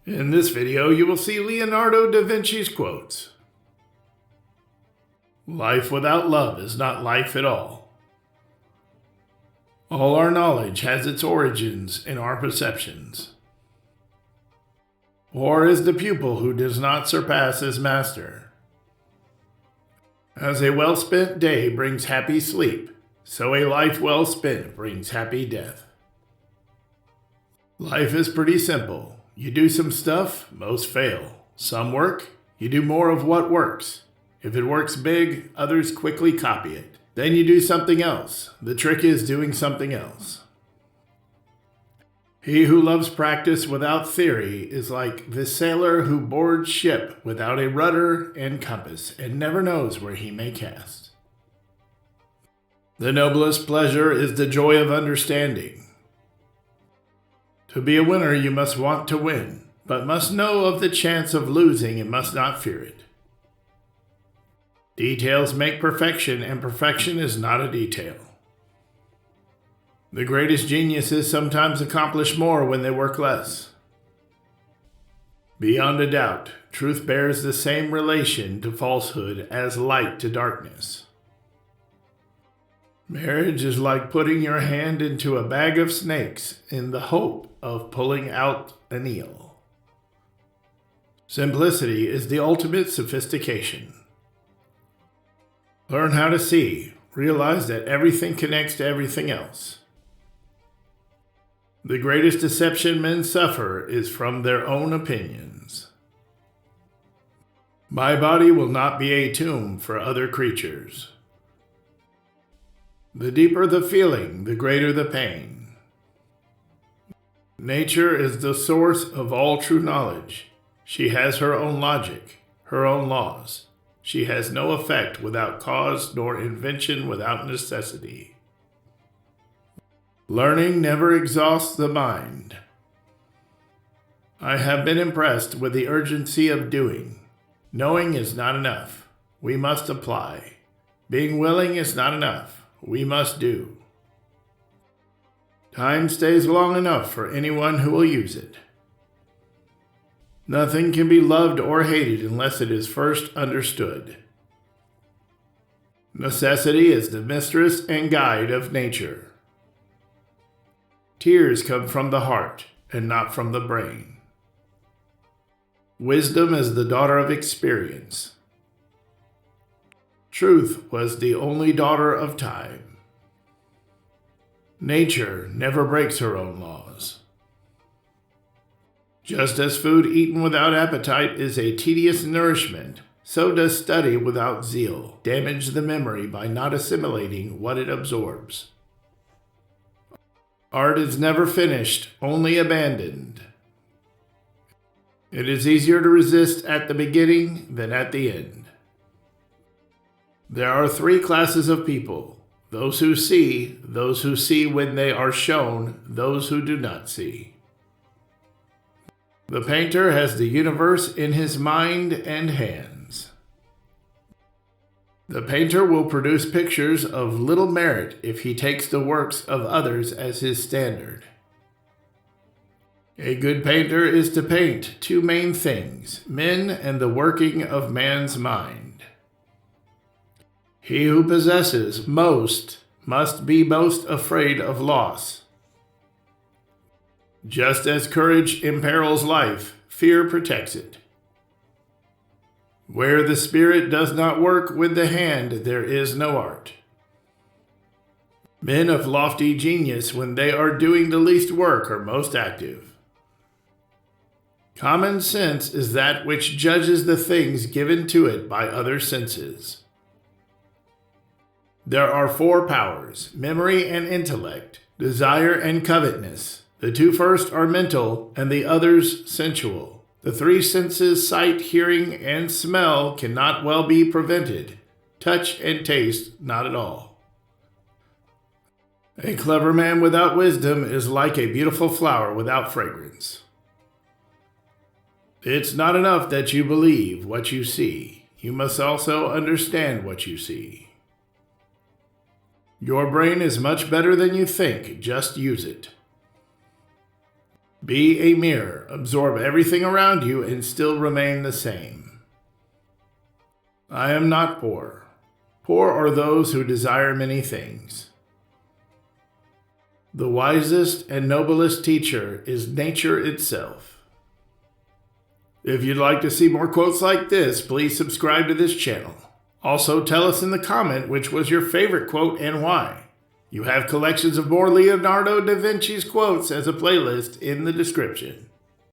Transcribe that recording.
In this video, you will see Leonardo da Vinci's quotes. Life without love is not life at all. All our knowledge has its origins in our perceptions. Poor is the pupil who does not surpass his master. As a well-spent day brings happy sleep, so a life well spent brings happy death. Life is pretty simple. You do some stuff, most fail. Some work, you do more of what works. If it works big, others quickly copy it. Then you do something else. The trick is doing something else. He who loves practice without theory is like the sailor who boards ship without a rudder and compass and never knows where he may cast. The noblest pleasure is the joy of understanding. To be a winner, you must want to win, but must know of the chance of losing and must not fear it. Details make perfection, and perfection is not a detail. The greatest geniuses sometimes accomplish more when they work less. Beyond a doubt, truth bears the same relation to falsehood as light to darkness. Marriage is like putting your hand into a bag of snakes in the hope of pulling out an eel. Simplicity is the ultimate sophistication. Learn how to see. Realize that everything connects to everything else. The greatest deception men suffer is from their own opinions. My body will not be a tomb for other creatures. The deeper the feeling, the greater the pain. Nature is the source of all true knowledge. She has her own logic, her own laws. She has no effect without cause, nor invention without necessity. Learning never exhausts the mind. I have been impressed with the urgency of doing. Knowing is not enough. We must apply. Being willing is not enough. We must do. Time stays long enough for anyone who will use it. Nothing can be loved or hated unless it is first understood. Necessity is the mistress and guide of nature. Tears come from the heart and not from the brain. Wisdom is the daughter of experience. Truth was the only daughter of time. Nature never breaks her own laws. Just as food eaten without appetite is a tedious nourishment, so does study without zeal damage the memory by not assimilating what it absorbs. Art is never finished, only abandoned. It is easier to resist at the beginning than at the end. There are three classes of people: those who see when they are shown, those who do not see. The painter has the universe in his mind and hands. The painter will produce pictures of little merit if he takes the works of others as his standard. A good painter is to paint two main things: men and the working of man's mind. He who possesses most must be most afraid of loss. Just as courage imperils life, fear protects it. Where the spirit does not work with the hand, there is no art. Men of lofty genius, when they are doing the least work, are most active. Common sense is that which judges the things given to it by other senses. There are four powers: memory and intellect, desire and covetousness. The two first are mental, and the others sensual. The three senses, sight, hearing, and smell, cannot well be prevented. Touch and taste, not at all. A clever man without wisdom is like a beautiful flower without fragrance. It's not enough that you believe what you see. You must also understand what you see. Your brain is much better than you think. Just use it. Be a mirror. Absorb everything around you and still remain the same. I am not poor. Poor are those who desire many things. The wisest and noblest teacher is nature itself. If you'd like to see more quotes like this, please subscribe to this channel. Also, tell us in the comment which was your favorite quote and why. You have collections of more Leonardo da Vinci's quotes as a playlist in the description.